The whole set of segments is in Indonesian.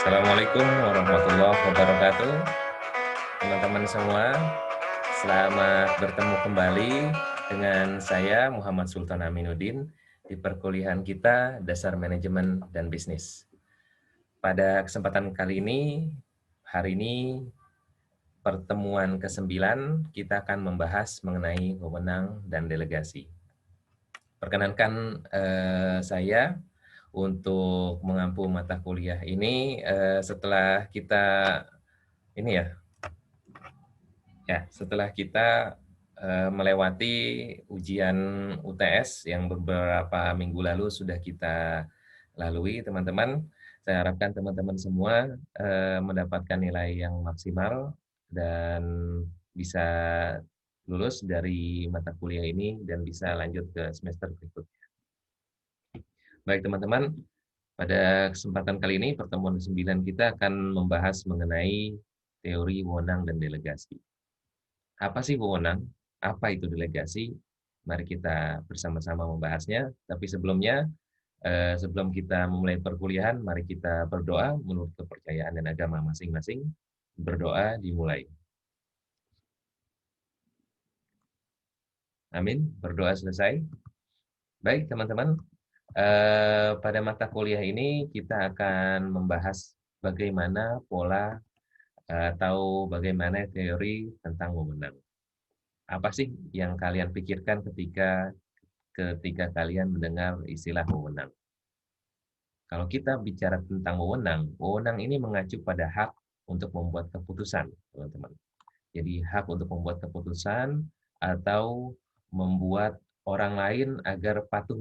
Assalamualaikum warahmatullahi wabarakatuh. Teman-teman semua, selamat bertemu kembali dengan saya Muhammad Sultan Aminuddin di perkuliahan kita Dasar Manajemen dan Bisnis. Pada kesempatan kali ini, hari ini pertemuan ke-9, kita akan membahas mengenai wewenang dan delegasi. Perkenankan saya untuk mengampu mata kuliah ini setelah kita ini setelah kita melewati ujian UTS yang beberapa minggu lalu sudah kita lalui, teman-teman. Saya harapkan teman-teman semua mendapatkan nilai yang maksimal dan bisa lulus dari mata kuliah ini dan bisa lanjut ke semester berikutnya. Baik, teman-teman, pada kesempatan kali ini, pertemuan ke-9 kita akan membahas mengenai teori wewenang dan delegasi. Apa sih wewenang? Apa itu delegasi? Mari kita bersama-sama membahasnya. Tapi sebelumnya, sebelum kita memulai perkuliahan, mari kita berdoa menurut kepercayaan dan agama masing-masing. Berdoa dimulai. Amin. Berdoa selesai. Baik, teman-teman. Pada mata kuliah ini kita akan membahas bagaimana pola atau bagaimana teori tentang wewenang. Apa sih yang kalian pikirkan ketika kalian mendengar istilah wewenang? Kalau kita bicara tentang wewenang, wewenang ini mengacu pada hak untuk membuat keputusan, teman-teman. Jadi hak untuk membuat keputusan atau membuat orang lain agar patuh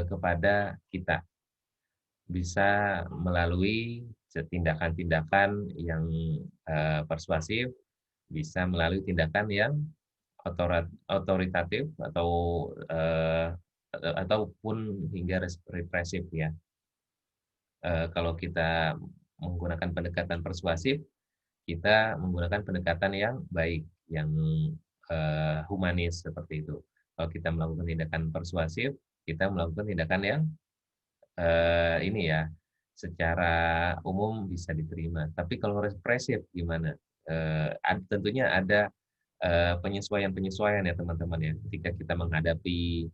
kepada kita, bisa melalui tindakan-tindakan yang persuasif, bisa melalui tindakan yang otoritatif ataupun hingga represif ya. Kalau kita menggunakan pendekatan persuasif, kita menggunakan pendekatan yang baik, yang humanis seperti itu. Kalau kita melakukan tindakan persuasif, kita melakukan tindakan yang ini ya, secara umum bisa diterima. Tapi kalau represif gimana? Tentunya ada penyesuaian-penyesuaian ya teman-teman ya. Ketika kita menghadapi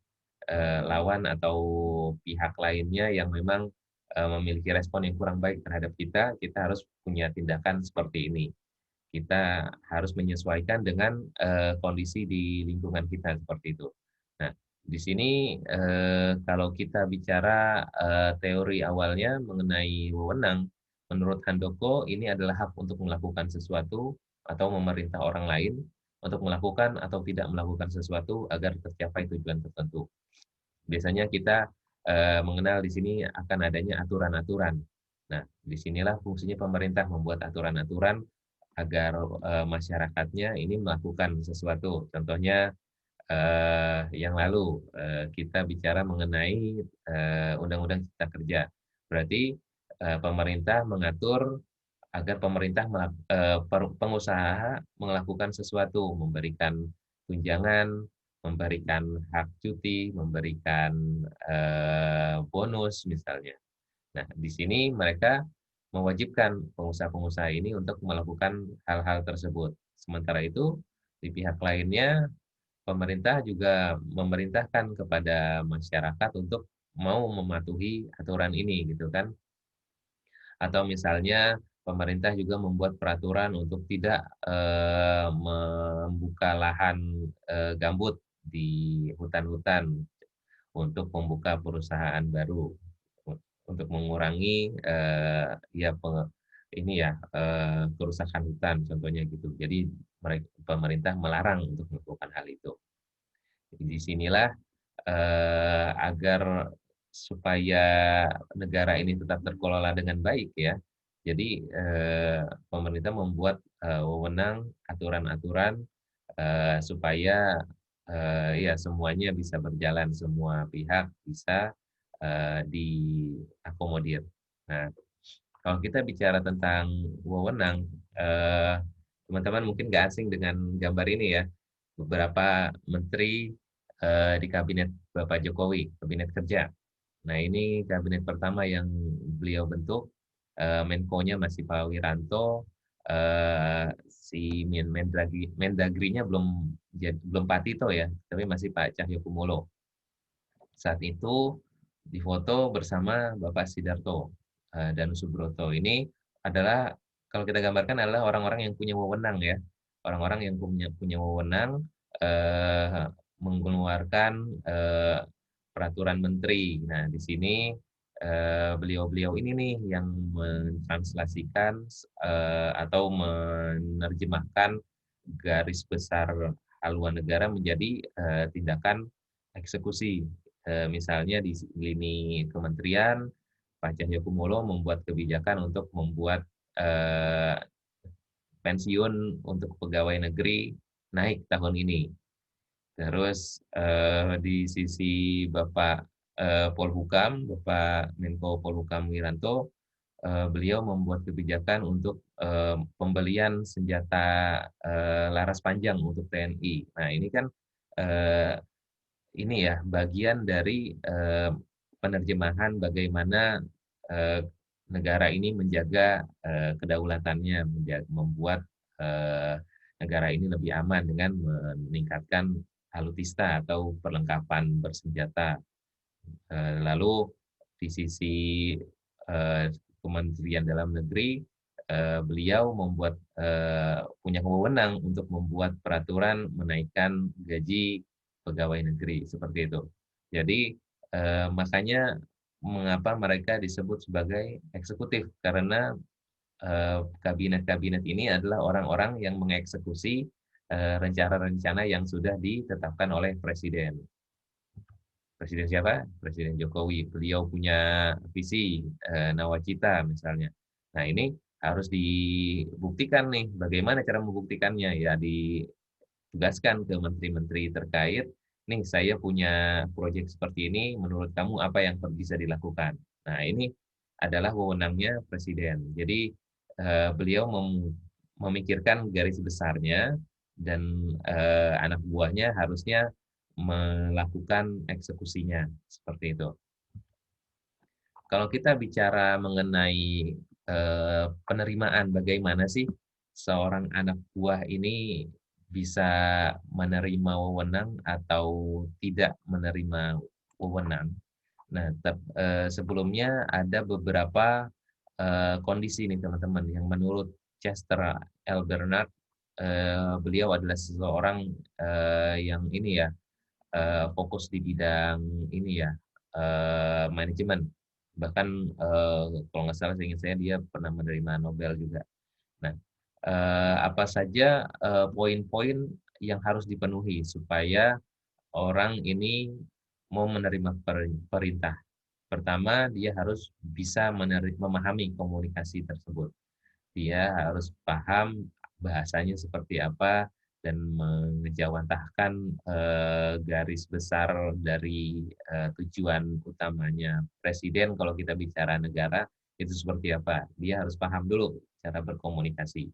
lawan atau pihak lainnya yang memang memiliki respon yang kurang baik terhadap kita, kita harus punya tindakan seperti ini. Kita harus menyesuaikan dengan kondisi di lingkungan kita seperti itu. Nah, di sini kalau kita bicara teori awalnya mengenai wewenang, menurut Handoko ini adalah hak untuk melakukan sesuatu atau memerintah orang lain untuk melakukan atau tidak melakukan sesuatu agar tercapai tujuan tertentu. Biasanya kita mengenal di sini akan adanya aturan-aturan. Nah, disinilah fungsinya pemerintah membuat aturan-aturan agar masyarakatnya ini melakukan sesuatu. Contohnya yang lalu kita bicara mengenai Undang-Undang Cipta Kerja. Berarti pemerintah mengatur agar pengusaha melakukan sesuatu, memberikan tunjangan, memberikan hak cuti, memberikan bonus misalnya. Nah, di sini mereka mewajibkan pengusaha-pengusaha ini untuk melakukan hal-hal tersebut. Sementara itu, di pihak lainnya, pemerintah juga memerintahkan kepada masyarakat untuk mau mematuhi aturan ini, gitu kan. Atau misalnya, pemerintah juga membuat peraturan untuk tidak membuka lahan gambut di hutan-hutan untuk membuka perusahaan baru untuk mengurangi kerusakan hutan contohnya gitu. Jadi pemerintah melarang untuk melakukan hal itu. Jadi disinilah agar supaya negara ini tetap terkelola dengan baik ya. Jadi pemerintah membuat wewenang aturan-aturan supaya ya semuanya bisa berjalan, semua pihak bisa diakomodir. Nah, kalau kita bicara tentang wewenang, teman-teman mungkin nggak asing dengan gambar ini ya. Beberapa menteri di kabinet Bapak Jokowi, kabinet kerja. Nah, ini kabinet pertama yang beliau bentuk Menko-nya masih Pak Wiranto, si Mendagri-nya belum Pak Tito ya, tapi masih Pak Cahyokumolo. Saat itu difoto bersama Bapak Sidarto dan Subroto. Ini adalah, kalau kita gambarkan, adalah orang-orang yang punya wewenang ya, orang-orang yang punya wewenang eh, mengeluarkan peraturan menteri. Nah, di sini beliau-beliau ini nih yang mentranslasikan atau menerjemahkan garis besar haluan negara menjadi tindakan eksekusi. Misalnya di lini kementerian, Pak Cahyokumolo membuat kebijakan untuk membuat eh, pensiun untuk pegawai negeri naik tahun ini. Terus di sisi Bapak Polhukam, Bapak Menko Polhukam Wiranto, beliau membuat kebijakan untuk pembelian senjata laras panjang untuk TNI. Nah, ini kan eh, ini ya bagian dari penerjemahan bagaimana eh, negara ini menjaga kedaulatannya, membuat eh, negara ini lebih aman dengan meningkatkan alutsista atau perlengkapan bersenjata. Lalu di sisi eh, Kementerian Dalam Negeri, beliau punya wewenang untuk membuat peraturan menaikkan gaji pegawai negeri seperti itu. Jadi makanya mengapa mereka disebut sebagai eksekutif, karena kabinet-kabinet ini adalah orang-orang yang mengeksekusi rencana-rencana yang sudah ditetapkan oleh presiden. Presiden siapa? Presiden Jokowi. Beliau punya visi nawacita misalnya. Nah, ini harus dibuktikan nih. Bagaimana cara membuktikannya? Ya ditugaskan ke menteri-menteri terkait. Nih, saya punya proyek seperti ini. Menurut kamu apa yang bisa dilakukan? Nah, ini adalah wewenangnya presiden. Jadi beliau memikirkan garis besarnya dan anak buahnya harusnya melakukan eksekusinya seperti itu. Kalau kita bicara mengenai penerimaan, bagaimana sih seorang anak buah ini bisa menerima wewenang atau tidak menerima wewenang? Nah, sebelumnya ada beberapa kondisi nih teman-teman yang menurut Chester L. Bernard, beliau adalah seseorang yang ini ya, fokus di bidang ini ya, manajemen. Bahkan kalau nggak salah seingat saya dia pernah menerima Nobel juga. Nah, apa saja poin-poin yang harus dipenuhi supaya orang ini mau menerima perintah? Pertama, dia harus bisa memahami komunikasi tersebut. Dia harus paham bahasanya seperti apa dan mengejawantahkan garis besar dari tujuan utamanya presiden. Kalau kita bicara negara itu seperti apa, dia harus paham dulu cara berkomunikasi.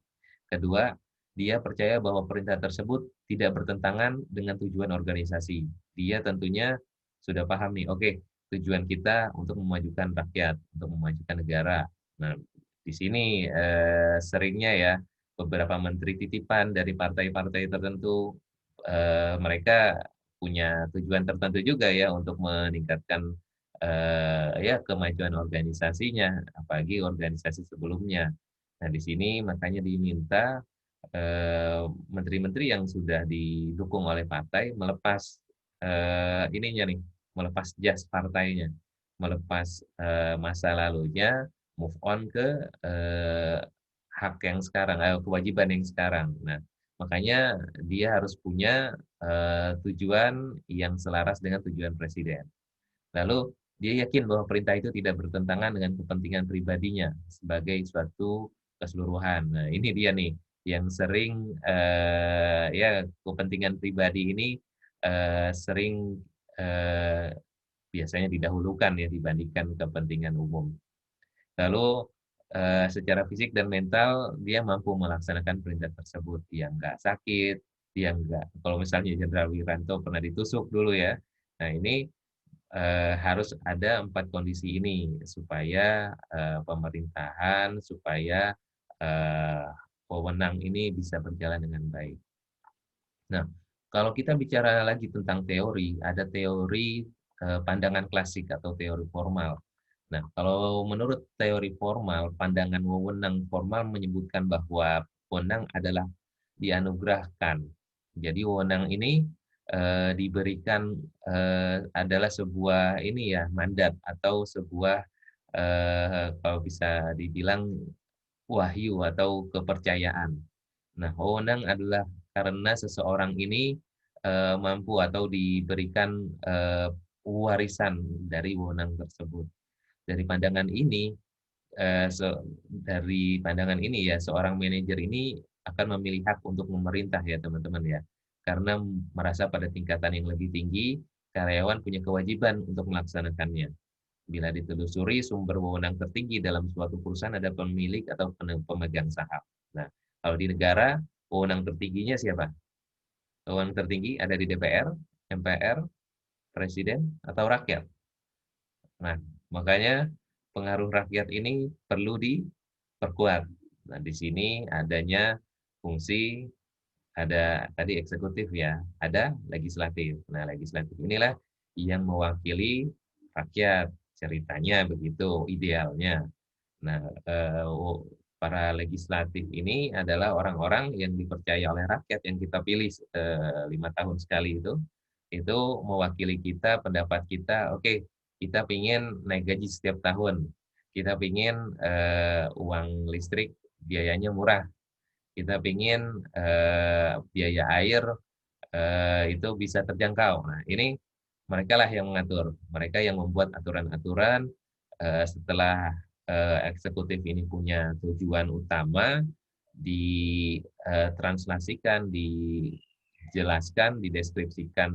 Kedua, dia percaya bahwa perintah tersebut tidak bertentangan dengan tujuan organisasi. Dia tentunya sudah paham nih, oke, tujuan kita untuk memajukan rakyat, untuk memajukan negara. Nah, di sini seringnya ya beberapa menteri titipan dari partai-partai tertentu, mereka punya tujuan tertentu juga ya untuk meningkatkan ya kemajuan organisasinya, apalagi organisasi sebelumnya. Nah, di sini makanya diminta menteri-menteri yang sudah didukung oleh partai melepas ininya nih, melepas jas partainya, melepas masa lalunya, move on ke hak yang sekarang, kewajiban yang sekarang. Nah, makanya dia harus punya tujuan yang selaras dengan tujuan presiden. Lalu dia yakin bahwa perintah itu tidak bertentangan dengan kepentingan pribadinya sebagai suatu keseluruhan. Nah, ini dia nih yang sering ya kepentingan pribadi ini sering eh, biasanya didahulukan ya dibandingkan kepentingan umum. Lalu secara fisik dan mental dia mampu melaksanakan perintah tersebut. Dia nggak sakit, dia nggak. Kalau misalnya Jenderal Wiranto pernah ditusuk dulu ya. Nah, ini harus ada 4 kondisi ini supaya pemerintahan, supaya eh, wewenang ini bisa berjalan dengan baik. Nah, kalau kita bicara lagi tentang teori, ada teori pandangan klasik atau teori formal. Nah, kalau menurut teori formal, pandangan wewenang formal menyebutkan bahwa wewenang adalah dianugerahkan. Jadi wewenang ini diberikan adalah sebuah ini ya mandat atau sebuah kalau bisa dibilang wahyu atau kepercayaan. Nah, wewenang adalah karena seseorang ini mampu atau diberikan warisan dari wewenang tersebut. Dari pandangan ini, dari pandangan ini ya, seorang manajer ini akan memilih hak untuk memerintah ya teman-teman ya. Karena merasa pada tingkatan yang lebih tinggi, karyawan punya kewajiban untuk melaksanakannya. Bila ditelusuri sumber wewenang tertinggi dalam suatu perusahaan ada pemilik atau pemegang saham. Nah, kalau di negara, wewenang tertingginya siapa? Wewenang tertinggi ada di DPR, MPR, Presiden, atau rakyat. Nah, makanya pengaruh rakyat ini perlu diperkuat. Nah, di sini adanya fungsi, ada tadi eksekutif ya, ada legislatif. Nah, legislatif inilah yang mewakili rakyat, ceritanya begitu idealnya. Nah, para legislatif ini adalah orang-orang yang dipercaya oleh rakyat yang kita pilih 5 tahun sekali itu mewakili kita, pendapat kita. Oke, kita pingin naik gaji setiap tahun, kita pingin uang listrik biayanya murah, kita pingin biaya air itu bisa terjangkau. Nah, ini mereka lah yang mengatur, mereka yang membuat aturan-aturan setelah eksekutif ini punya tujuan utama, ditranslasikan, dijelaskan, dideskripsikan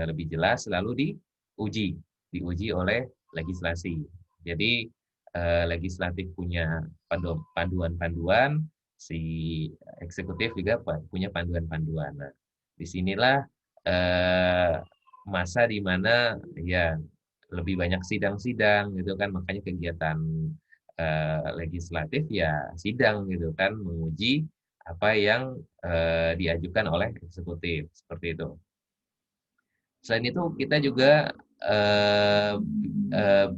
lebih jelas, lalu diuji oleh legislasi. Jadi legislatif punya panduan-panduan, si eksekutif juga punya panduan-panduan. Nah, disinilah eh, masa di mana ya lebih banyak sidang-sidang gitu kan, makanya kegiatan legislatif ya sidang gitu kan, menguji apa yang diajukan oleh eksekutif seperti itu. Selain itu kita juga eh, eh,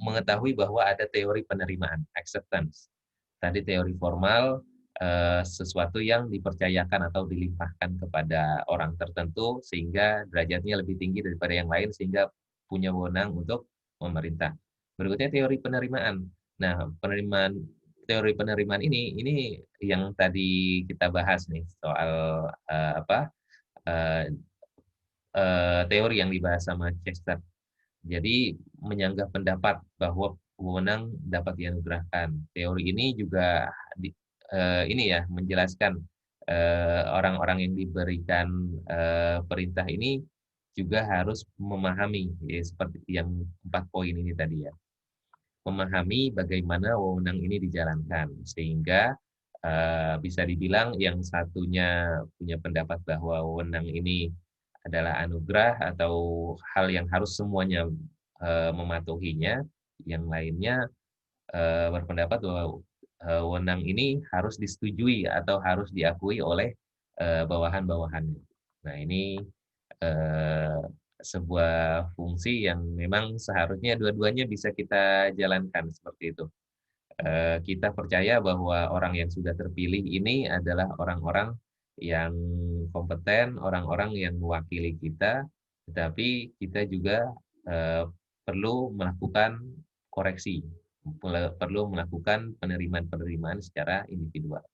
mengetahui bahwa ada teori penerimaan, acceptance. Tadi teori formal sesuatu yang dipercayakan atau dilimpahkan kepada orang tertentu sehingga derajatnya lebih tinggi daripada yang lain sehingga punya wewenang untuk memerintah. Berikutnya teori penerimaan. Nah, teori penerimaan ini yang tadi kita bahas nih soal apa teori yang dibahas sama Chester. Jadi menyanggah pendapat bahwa wewenang dapat dianugerahkan. Teori ini juga ini ya menjelaskan orang-orang yang diberikan perintah ini juga harus memahami ya, seperti yang 4 poin ini tadi ya. Memahami bagaimana wewenang ini dijalankan sehingga bisa dibilang yang satunya punya pendapat bahwa wewenang ini adalah anugerah atau hal yang harus semuanya mematuhinya, yang lainnya berpendapat bahwa wewenang ini harus disetujui atau harus diakui oleh bawahan-bawahannya. Nah, ini eh, sebuah fungsi yang memang seharusnya dua-duanya bisa kita jalankan seperti itu. Kita percaya bahwa orang yang sudah terpilih ini adalah orang-orang yang kompeten, orang-orang yang mewakili kita, tetapi kita juga eh, perlu melakukan koreksi, perlu melakukan penerimaan-penerimaan secara individual.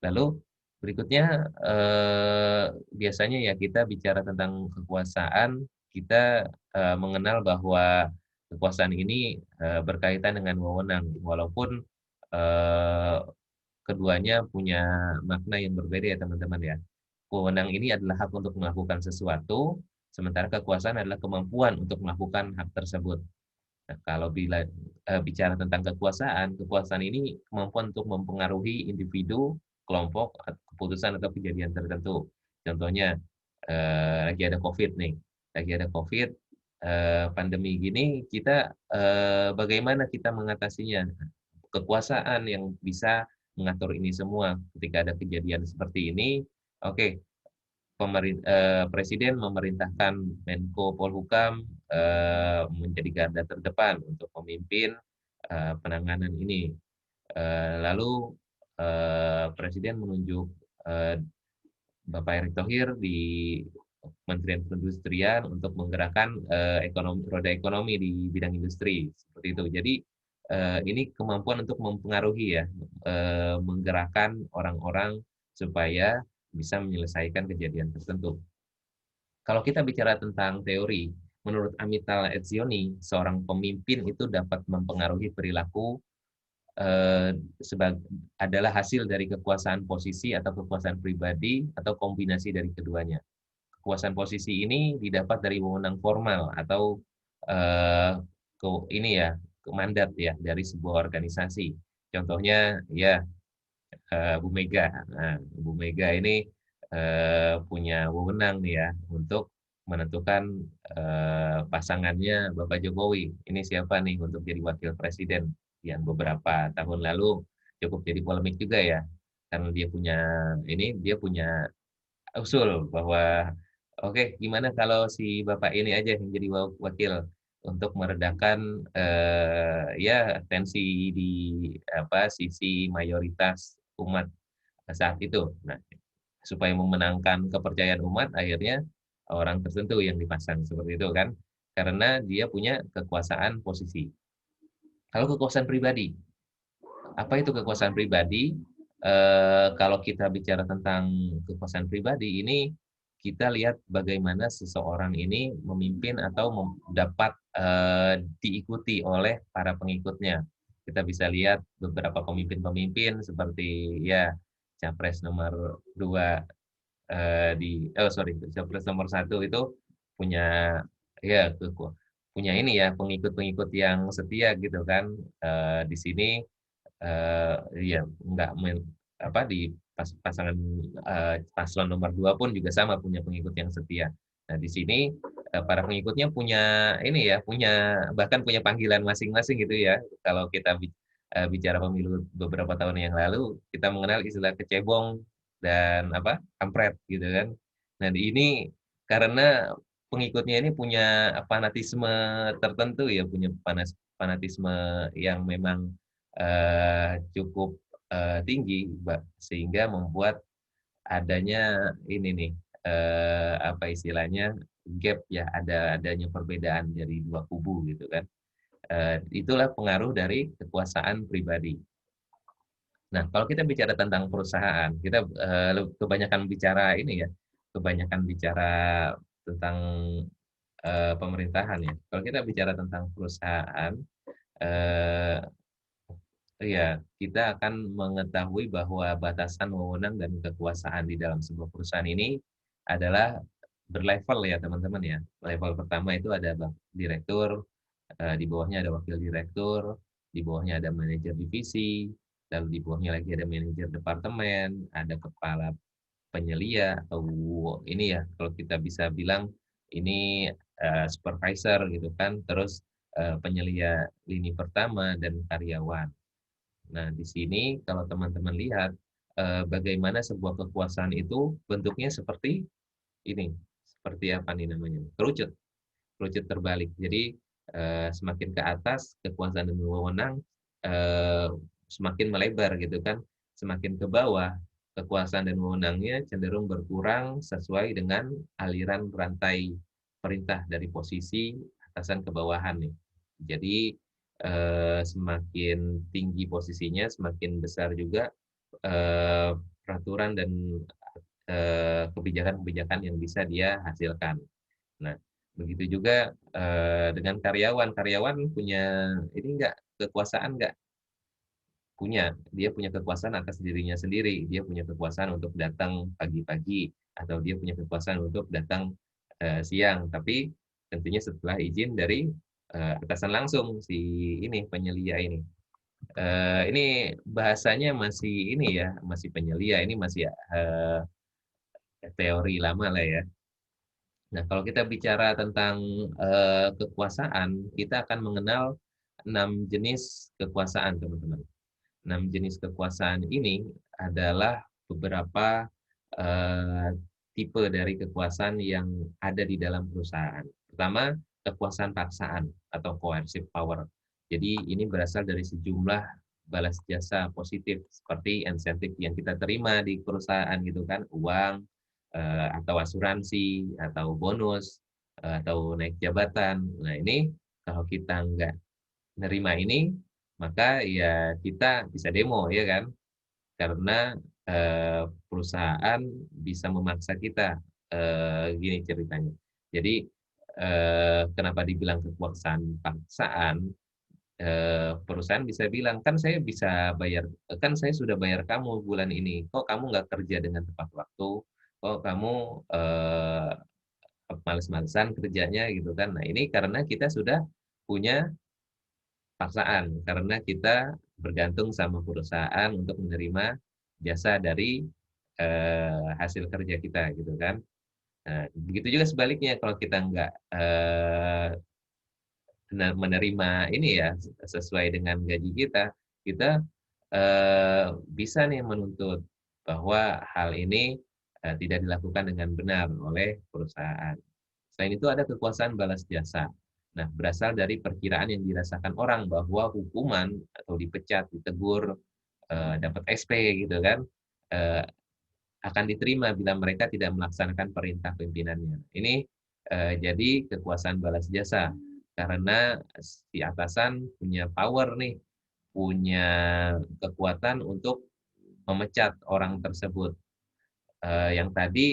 Lalu berikutnya biasanya ya kita bicara tentang kekuasaan, kita mengenal bahwa kekuasaan ini berkaitan dengan wewenang, walaupun eh, keduanya punya makna yang berbeda ya teman-teman ya. Wewenang ini adalah hak untuk melakukan sesuatu, sementara kekuasaan adalah kemampuan untuk melakukan hak tersebut. Nah, kalau bila bicara tentang kekuasaan, kekuasaan ini kemampuan untuk mempengaruhi individu, kelompok, keputusan atau kejadian tertentu. Contohnya lagi ada COVID nih, lagi ada COVID, pandemi gini kita, bagaimana kita mengatasinya? Kekuasaan yang bisa mengatur ini semua. Ketika ada kejadian seperti ini, oke, Presiden memerintahkan Menko Polhukam, menjadi garda terdepan untuk memimpin, penanganan ini. Lalu, Presiden menunjuk, eee, Bapak Erick Thohir di Kementerian Perindustrian untuk menggerakkan, roda ekonomi di bidang industri, seperti itu. Jadi, ini kemampuan untuk mempengaruhi ya, menggerakkan orang-orang supaya bisa menyelesaikan kejadian tertentu. Kalau kita bicara tentang teori, menurut Amital Etzioni, seorang pemimpin itu dapat mempengaruhi perilaku, eee, adalah hasil dari kekuasaan posisi atau kekuasaan pribadi atau kombinasi dari keduanya. Kekuasaan posisi ini didapat dari wewenang formal atau, eee, ini ya, mandat ya dari sebuah organisasi. Contohnya ya, Bu Mega. Nah, Bu Mega ini, punya wewenang nih ya untuk menentukan, pasangannya Bapak Jokowi. Ini siapa nih untuk jadi wakil presiden, yang beberapa tahun lalu cukup jadi polemik juga ya, karena dia punya usul bahwa, "Oke, gimana kalau si Bapak ini aja yang jadi wakil untuk meredakan, ya tensi di sisi mayoritas umat saat itu." Nah, supaya memenangkan kepercayaan umat akhirnya orang tertentu yang dipasang, seperti itu kan. Karena dia punya kekuasaan posisi. Kalau kekuasaan pribadi, apa itu kekuasaan pribadi? Kalau kita bicara tentang kekuasaan pribadi ini, kita lihat bagaimana seseorang ini memimpin atau dapat, diikuti oleh para pengikutnya. Kita bisa lihat beberapa pemimpin-pemimpin seperti ya capres nomor 2 capres nomor satu itu punya ya punya ini ya, pengikut-pengikut yang setia gitu kan. Di sini iya, nggak di pasangan, paslon nomor 2 pun juga sama punya pengikut yang setia. Nah, di sini, para pengikutnya punya ini ya, bahkan punya panggilan masing-masing gitu ya. Kalau kita bicara pemilu beberapa tahun yang lalu, kita mengenal istilah kecebong dan kampret gitu kan. Nah, ini karena pengikutnya ini punya fanatisme tertentu ya, punya fanatisme yang memang cukup, tinggi, sehingga membuat adanya ini nih, istilahnya, gap ya, adanya perbedaan dari 2 kubu gitu kan. Itulah pengaruh dari kekuasaan pribadi. Nah, kalau kita bicara tentang perusahaan, kita, kebanyakan bicara ini ya, kebanyakan bicara tentang, pemerintahan ya. Kalau kita bicara tentang perusahaan, eee iya, kita akan mengetahui bahwa batasan wewenang dan kekuasaan di dalam sebuah perusahaan ini adalah berlevel ya teman-teman ya. Level pertama itu ada direktur, di bawahnya ada wakil direktur, di bawahnya ada manajer divisi, lalu di bawahnya lagi ada manajer departemen, ada kepala penyelia atau ini ya, kalau kita bisa bilang ini, supervisor gitu kan, terus, penyelia lini pertama dan karyawan. Nah, di sini kalau teman-teman lihat, bagaimana sebuah kekuasaan itu bentuknya seperti ini, seperti apa nih namanya, kerucut, kerucut terbalik. Jadi, semakin ke atas kekuasaan dan wewenang, eee, semakin melebar gitu kan, semakin ke bawah kekuasaan dan wewenangnya cenderung berkurang sesuai dengan aliran rantai perintah dari posisi atasan ke bawahan nih. Jadi, semakin tinggi posisinya, semakin besar juga, peraturan dan, kebijakan-kebijakan yang bisa dia hasilkan. Nah, begitu juga, dengan karyawan. Karyawan punya ini enggak, kekuasaan enggak? Punya. Dia punya kekuasaan atas dirinya sendiri. Dia punya kekuasaan untuk datang pagi-pagi, atau dia punya kekuasaan untuk datang, siang. Tapi tentunya setelah izin dari, atasan langsung, si ini, penyelia ini. Ini bahasanya masih ini ya, masih penyelia, ini masih, teori lama lah ya. Nah, kalau kita bicara tentang kekuasaan, kita akan mengenal 6 jenis kekuasaan, teman-teman. 6 jenis kekuasaan ini adalah beberapa eh, tipe dari kekuasaan yang ada di dalam perusahaan. Pertama, kekuasaan paksaan atau coercive power. Jadi ini berasal dari sejumlah balas jasa positif seperti insentif yang kita terima di perusahaan gitu kan, uang atau asuransi atau bonus atau naik jabatan. Nah, ini kalau kita nggak nerima ini, maka ya kita bisa demo ya kan, karena perusahaan bisa memaksa kita. Gini ceritanya. Jadi kenapa dibilang kekuasaan paksaan? Perusahaan bisa bilang kan saya bisa bayar, kan saya sudah bayar kamu bulan ini, kok kamu nggak kerja dengan tepat waktu, kok kamu males-malesan kerjanya gitu kan. Nah ini karena kita sudah punya paksaan karena kita bergantung sama perusahaan untuk menerima jasa dari hasil kerja kita gitu kan. Nah, begitu juga sebaliknya kalau kita nggak menerima ini ya sesuai dengan gaji kita, kita bisa nih menuntut bahwa hal ini tidak dilakukan dengan benar oleh perusahaan. Selain itu ada kekuasaan balas jasa. Nah, berasal dari perkiraan yang dirasakan orang bahwa hukuman atau dipecat, ditegur, dapat SP gitu kan, eee, akan diterima bila mereka tidak melaksanakan perintah pimpinannya. Ini jadi kekuasaan balas jasa karena si atasan punya power nih, punya kekuatan untuk memecat orang tersebut. Yang tadi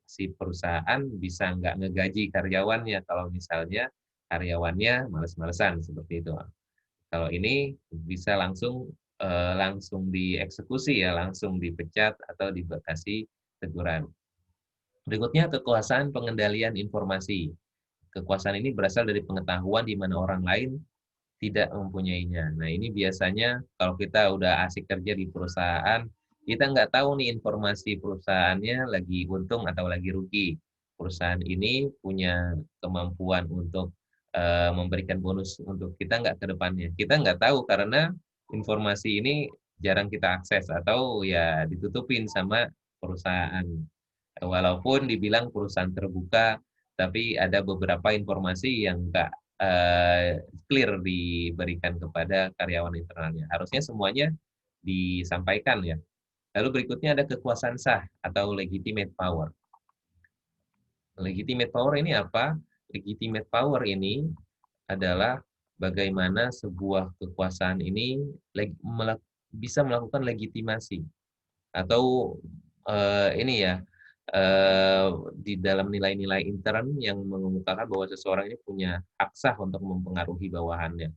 si perusahaan bisa nggak ngegaji karyawannya kalau misalnya karyawannya males-malesan seperti itu. Kalau ini bisa langsung dieksekusi ya, langsung dipecat atau dikasih teguran. Berikutnya kekuasaan pengendalian informasi. Kekuasaan ini berasal dari pengetahuan di mana orang lain tidak mempunyainya. Nah, ini biasanya kalau kita udah asik kerja di perusahaan, kita nggak tahu nih informasi perusahaannya lagi untung atau lagi rugi. Perusahaan ini punya kemampuan untuk memberikan bonus untuk kita nggak ke depannya. Kita nggak tahu karena informasi ini jarang kita akses atau ya ditutupin sama perusahaan. Walaupun dibilang perusahaan terbuka, tapi ada beberapa informasi yang nggak clear diberikan kepada karyawan internalnya. Harusnya semuanya disampaikan ya. Lalu berikutnya ada kekuasaan sah atau legitimate power. Legitimate power ini apa? Legitimate power ini adalah bagaimana sebuah kekuasaan ini bisa melakukan legitimasi atau ini ya di dalam nilai-nilai intern yang mengemukakan bahwa seseorang ini punya hak sah untuk mempengaruhi bawahannya.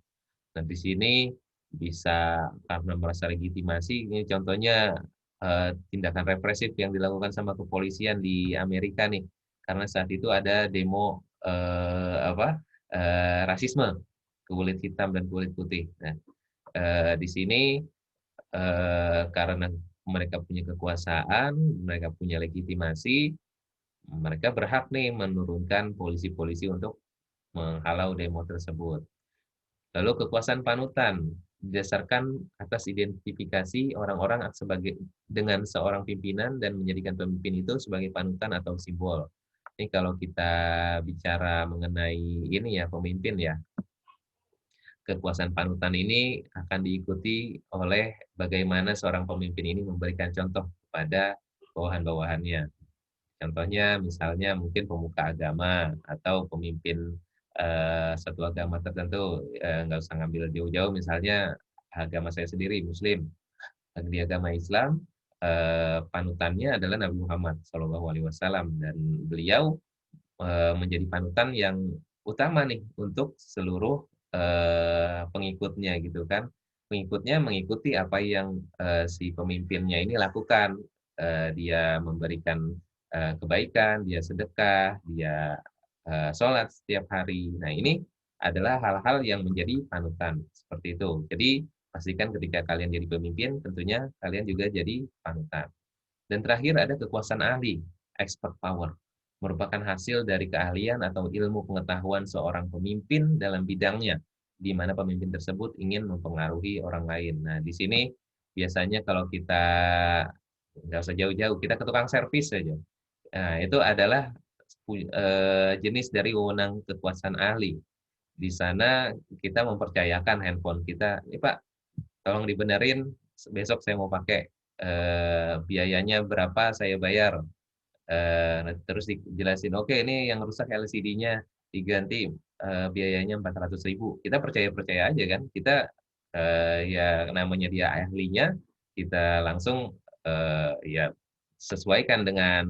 Nah, di sini bisa karena merasa legitimasi, ini contohnya tindakan represif yang dilakukan sama kepolisian di Amerika nih, karena saat itu ada demo rasisme kulit hitam dan kulit putih. Nah, di sini karena mereka punya kekuasaan, mereka punya legitimasi, mereka berhak nih menurunkan polisi-polisi untuk menghalau demo tersebut. Lalu kekuasaan panutan didasarkan atas identifikasi orang-orang sebagai dengan seorang pimpinan dan menjadikan pemimpin itu sebagai panutan atau simbol. Ini kalau kita bicara mengenai ini ya pemimpin ya, kekuasaan panutan ini akan diikuti oleh bagaimana seorang pemimpin ini memberikan contoh kepada bawahan-bawahannya. Contohnya misalnya mungkin pemuka agama atau pemimpin satu agama tertentu, nggak usah ngambil jauh-jauh, misalnya agama saya sendiri Muslim. Di agama Islam panutannya adalah Nabi Muhammad SAW dan beliau menjadi panutan yang utama nih untuk seluruh pengikutnya gitu kan. Pengikutnya mengikuti apa yang si pemimpinnya ini lakukan. Dia memberikan kebaikan, dia sedekah, dia sholat setiap hari. Nah ini adalah hal-hal yang menjadi panutan seperti itu. Jadi pastikan ketika kalian jadi pemimpin, tentunya kalian juga jadi panutan. Dan terakhir ada kekuasaan ahli, expert power. merupakan hasil dari keahlian atau ilmu pengetahuan seorang pemimpin dalam bidangnya, di mana pemimpin tersebut ingin mempengaruhi orang lain. Nah, di sini biasanya kalau kita nggak usah jauh-jauh, kita ke tukang servis saja. Nah, itu adalah jenis dari wewenang kekuasaan ahli. Di sana kita mempercayakan handphone kita, "Ini Pak, tolong dibenerin, besok saya mau pakai, biayanya berapa saya bayar." Terus dijelasin, "Oke, ini yang rusak LCD-nya diganti, biayanya 400.000." Kita percaya-percaya aja kan, kita, ya namanya dia ahlinya, kita langsung, ya sesuaikan dengan,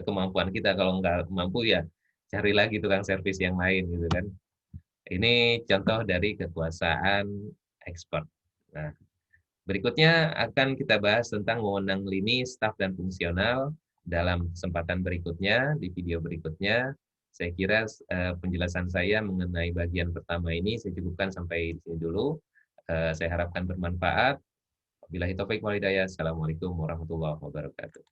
kemampuan kita, kalau nggak mampu ya cari lagi tukang servis yang lain gitu kan. Ini contoh dari kekuasaan expert. Nah, berikutnya akan kita bahas tentang wewenang lini, staf, dan fungsional dalam kesempatan berikutnya, di video berikutnya. Saya kira penjelasan saya mengenai bagian pertama ini saya cukupkan sampai di sini dulu. Saya harapkan bermanfaat. Wabillahi taufik wal hidayah. Assalamualaikum warahmatullahi wabarakatuh.